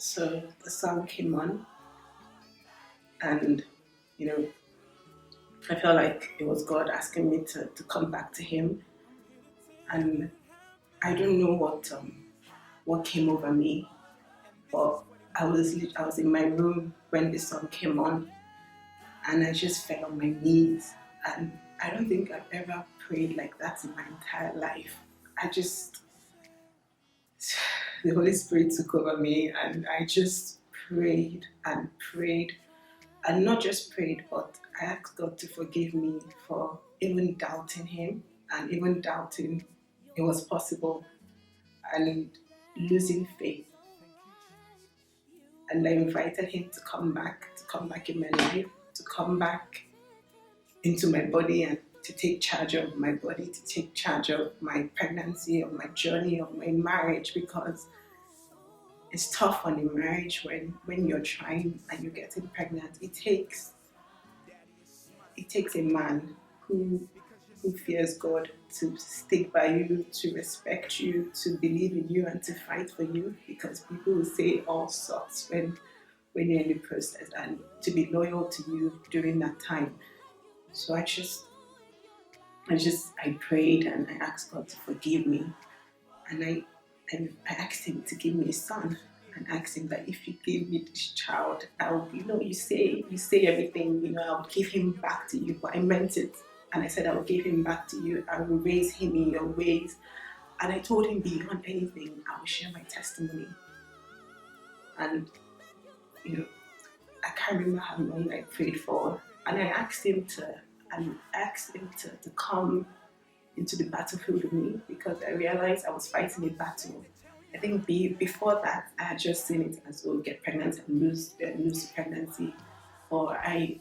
So the song came on, and you know, I felt like it was God asking me to come back to Him, and I don't know what came over me, but I was in my room when the song came on, and I just fell on my knees, and I don't think I've ever prayed like that in my entire life. I just the Holy Spirit took over me, and I just prayed and prayed, and not just prayed, but I asked God to forgive me for even doubting Him and even doubting it was possible and losing faith. And I invited Him to come back in my life, to come back into my body and to take charge of my body, to take charge of my pregnancy, of my journey, of my marriage, because it's tough on a marriage when you're trying and you're getting pregnant. It takes a man who fears God to stick by you, to respect you, to believe in you, and to fight for you, because people will say all sorts when you're in the process, and to be loyal to you during that time. So I prayed and I asked God to forgive me, and I asked Him to give me a son, and asked Him that if you give me this child, I will, you say everything, I will give him back to you, but I meant it. And I said, I will give him back to you. I will raise him in your ways. And I told him, beyond anything, I will share my testimony. And, I can't remember how long I prayed for. And I asked him to come into the battlefield with me, because I realized I was fighting a battle. I think before that, I had just seen it as, get pregnant and lose the pregnancy. Or I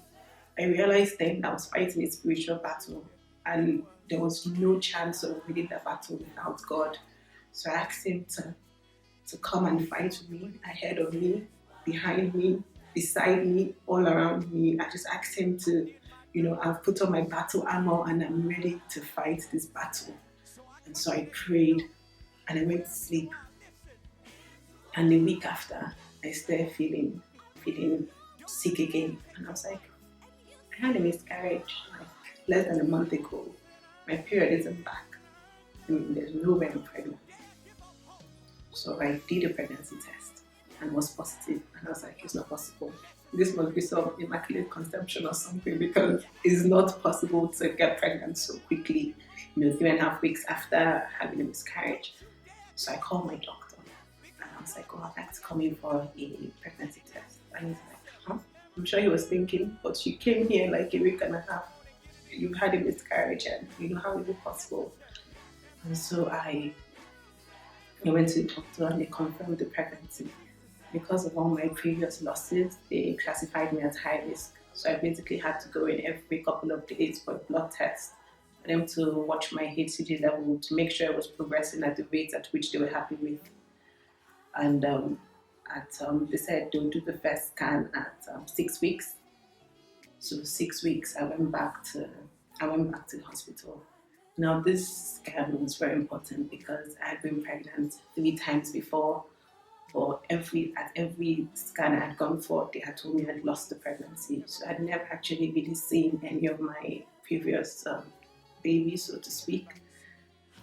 realized then I was fighting a spiritual battle, and there was no chance of winning that battle without God. So I asked Him to come and fight with me, ahead of me, behind me, beside me, all around me. I just asked Him to, I've put on my battle armor and I'm ready to fight this battle. And so I prayed and I went to sleep. And the week after, I started feeling sick again. And I was like, I had a miscarriage like less than a month ago. My period isn't back. There's no way I'm pregnant. So I did a pregnancy test and was positive. And I was like, it's not possible. This must be some immaculate conception or something, because it's not possible to get pregnant so quickly, 3.5 weeks after having a miscarriage. So I called my doctor and I was like, I'd like to come in for a pregnancy test. And he's like, huh? I'm sure he was thinking, but you came here like a week and a half. You had a miscarriage, and how is it possible? And so I went to the doctor and they confirmed the pregnancy. Because of all my previous losses, they classified me as high risk. So I basically had to go in every couple of days for a blood test for them to watch my HCG level to make sure it was progressing at the rate at which they were happy with. And they said they'll do the first scan at 6 weeks. So 6 weeks, I went back to the hospital. Now this scan was very important because I had been pregnant 3 times before. Or at every scan I had gone for, they had told me I had lost the pregnancy. So I'd never actually really seen any of my previous babies, so to speak.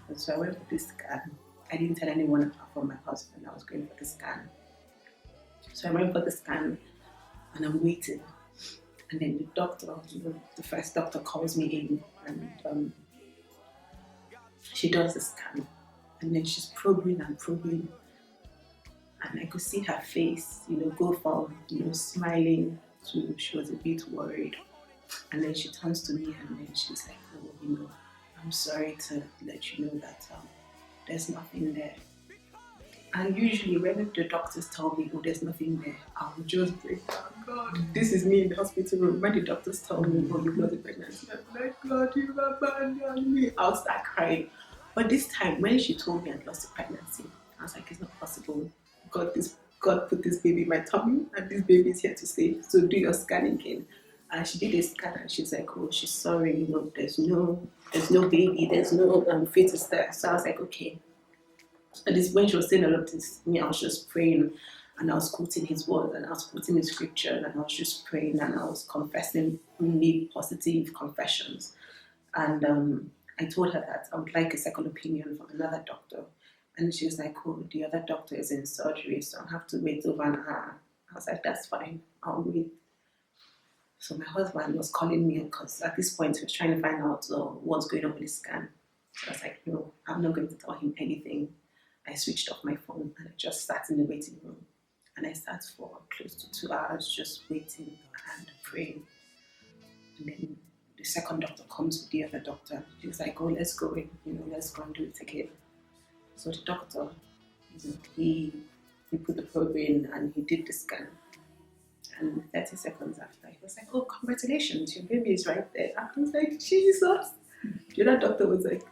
And so I went for this scan. I didn't tell anyone apart from my husband I was going for the scan. So I went for the scan and I'm waiting. And then the doctor, the first doctor calls me in, and she does the scan. And then she's probing and probing. And I could see her face, go from, smiling to she was a bit worried. And then she turns to me and then she's like, I'm sorry to let you know that there's nothing there. And usually when the doctors tell me, there's nothing there, I'll just break down. God, this is me in the hospital room. When the doctors tell me, you've lost a pregnancy, I'm like, God, you've abandoned me. I'll start crying. But this time, when she told me I'd lost a pregnancy, I was like, it's not possible. God put this baby in my tummy, and this baby is here to stay. So do your scanning again. And she did a scan, and she's like, she's sorry, there's no baby, there's no fetus there. So I was like, okay. And this when she was saying all of this, I was just praying, and I was quoting his word, and I was quoting his scripture, and I was just praying, and I was confessing only positive confessions. And I told her that I would like a second opinion from another doctor. And she was like, oh, the other doctor is in surgery, so I'll have to wait over an hour. I was like, that's fine, I'll wait. So my husband was calling me because at this point he was trying to find out what's going on with the scan. So I was like, no, I'm not going to tell him anything. I switched off my phone and I just sat in the waiting room. And I sat for close to 2 hours just waiting and praying. And then the second doctor comes with the other doctor. He was like, oh, let's go in, let's go and do it again. So the doctor, he put the probe in and he did the scan. And 30 seconds after, he was like, oh, congratulations, your baby is right there. I was like, Jesus. The other doctor was like,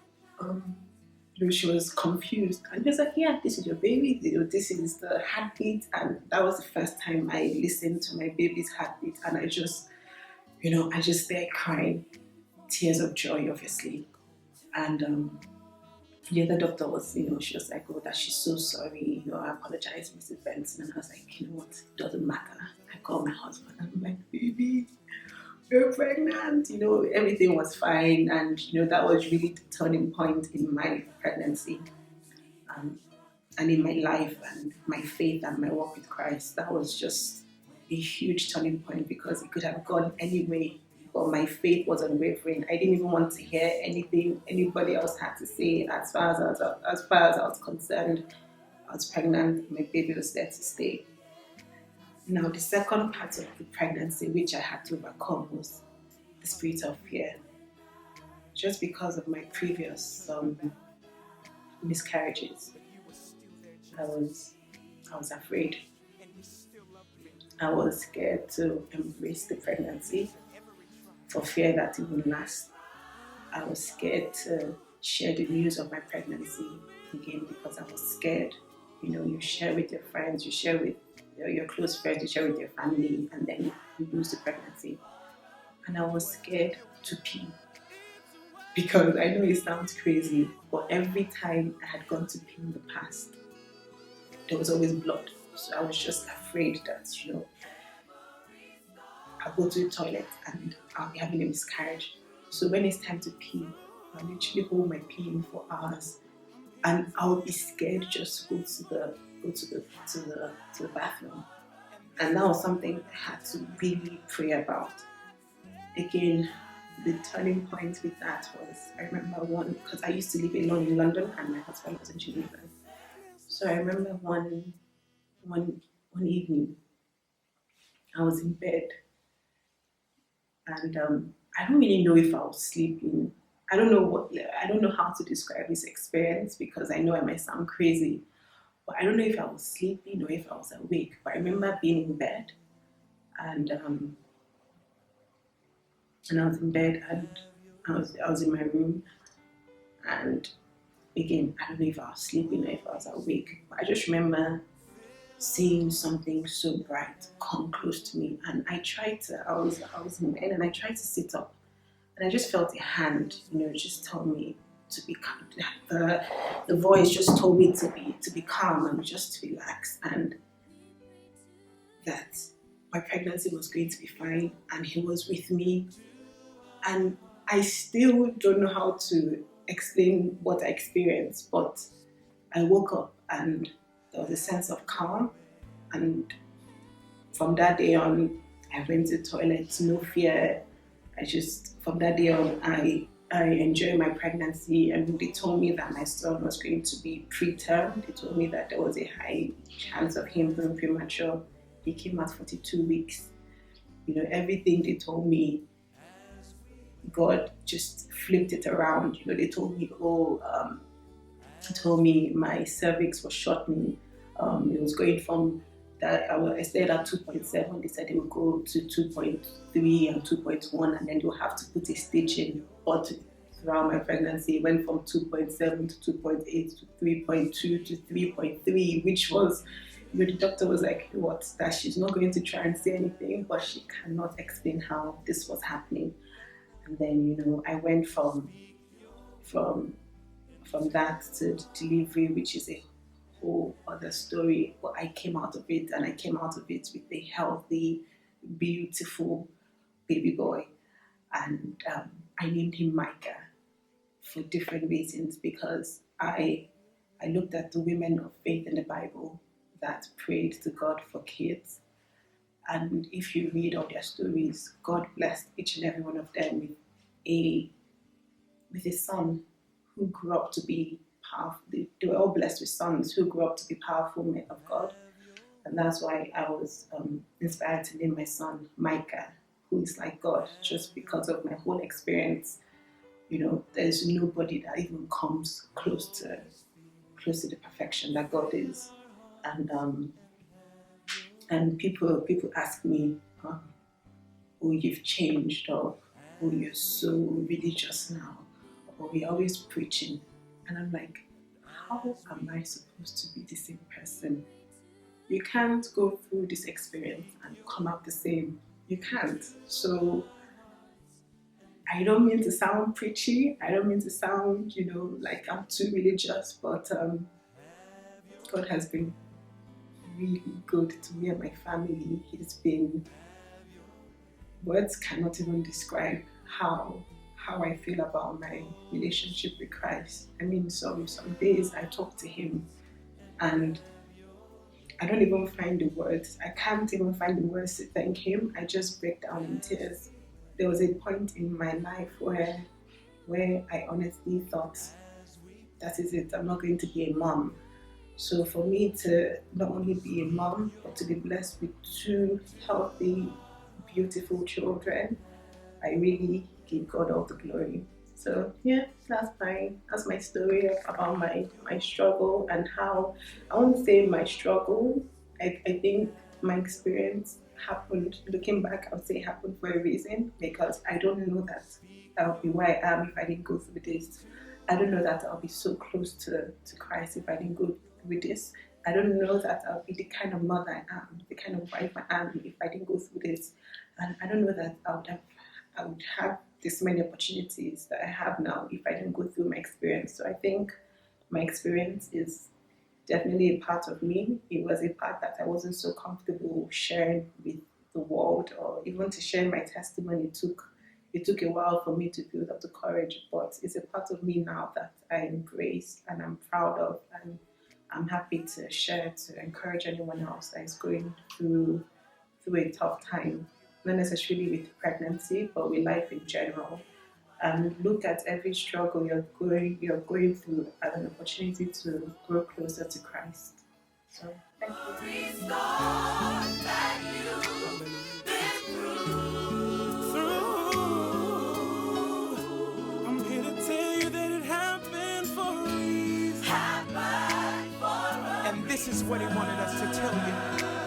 she was confused. And he was like, yeah, this is your baby, this is the heartbeat. And that was the first time I listened to my baby's heartbeat. And I just started crying, tears of joy, obviously. And the other doctor was, she was like, oh, that she's so sorry, I apologize, Mrs. Benson. And I was like, you know what, it doesn't matter. I called my husband and I'm like, baby, we're pregnant, everything was fine. And, that was really the turning point in my pregnancy and in my life and my faith and my walk with Christ. That was just a huge turning point because it could have gone any way. But my faith was unwavering. I didn't even want to hear anything anybody else had to say. As far as I was concerned, I was pregnant. My baby was there to stay. Now, the second part of the pregnancy, which I had to overcome, was the spirit of fear. Just because of my previous miscarriages, I was afraid. I was scared to embrace the pregnancy for fear that it would last. I was scared to share the news of my pregnancy again because I was scared. You share with your friends, you share with your close friends, you share with your family, and then you lose the pregnancy. And I was scared to pee because I know it sounds crazy, but every time I had gone to pee in the past, there was always blood. So I was just afraid that, I'll go to the toilet and I'll be having a miscarriage. So when it's time to pee, I'll literally hold my pee in for hours, and I'll be scared just to go to the bathroom. And that was something I had to really pray about. Again, the turning point with that was, I remember because I used to live alone in London and my husband was in Geneva. So I remember one evening, I was in bed and I don't really know if I was sleeping. I don't know how to describe this experience because I know I might sound crazy, but I don't know if I was sleeping or if I was awake. But I remember being in bed and I was in bed and I was in my room, and again, I don't know if I was sleeping or if I was awake, but I just remember seeing something so bright come close to me, and I was in bed and I tried to sit up, and I just felt a hand, just tell me to be calm. The voice just told me to be calm and just to relax, and that my pregnancy was going to be fine, and he was with me. And I still don't know how to explain what I experienced, but I woke up and there was a sense of calm. And from that day on, I went to the toilet, no fear. From that day on, I enjoyed my pregnancy. And they told me that my son was going to be preterm. They told me that there was a high chance of him being premature. He came at 42 weeks. Everything they told me, God just flipped it around. They told me, my cervix was shortening. It was going from that I stayed at 2.7. They said it would go to 2.3 and 2.1, and then you'll have to put a stitch in. But throughout my pregnancy, it went from 2.7 to 2.8 to 3.2 to 3.3, which was, the doctor was like, what? That she's not going to try and say anything, but she cannot explain how this was happening. And then, I went from that to delivery, which is a whole other story. But I came out of it, and I came out of it with a healthy, beautiful baby boy. And I named him Micah for different reasons, because I looked at the women of faith in the Bible that prayed to God for kids. And if you read all their stories, God blessed each and every one of them a with a son who grew up to be powerful. They were all blessed with sons who grew up to be powerful men of God. And that's why I was inspired to name my son Micah, who is like God, just because of my whole experience. There's nobody that even comes close to the perfection that God is. And people ask me, oh, you've changed, or oh, you're so religious now, or you're always preaching. And I'm like, how am I supposed to be the same person? You can't go through this experience and come out the same. You can't. So I don't mean to sound preachy. I don't mean to sound, like I'm too religious, but God has been really good to me and my family. He's been, words cannot even describe how I feel about my relationship with Christ. I mean, some days I talk to him and I don't even find the words. I can't even find the words to thank him. I just break down in tears. There was a point in my life where I honestly thought, that is it, I'm not going to be a mom. So for me to not only be a mom, but to be blessed with two healthy, beautiful children, I really give God all the glory. So yeah, that's my story about my struggle, and how, I won't say my struggle. I think my experience happened, looking back, I would say it happened for a reason, because I don't know that I'll be where I am if I didn't go through this. I don't know that I'll be so close to Christ if I didn't go through this. I don't know that I'll be the kind of mother I am, the kind of wife I am if I didn't go through this. And I don't know that I would have this many opportunities that I have now if I didn't go through my experience. So I think my experience is definitely a part of me. It was a part that I wasn't so comfortable sharing with the world, or even to share my testimony. It took a while for me to build up the courage, but it's a part of me now that I embrace and I'm proud of, and I'm happy to share, to encourage anyone else that is going through a tough time, not necessarily with pregnancy, but with life in general. And look at every struggle you're going through as an opportunity to grow closer to Christ. So thank you. I'm here to tell you that it happened for a reason. And this is what he wanted us to tell you.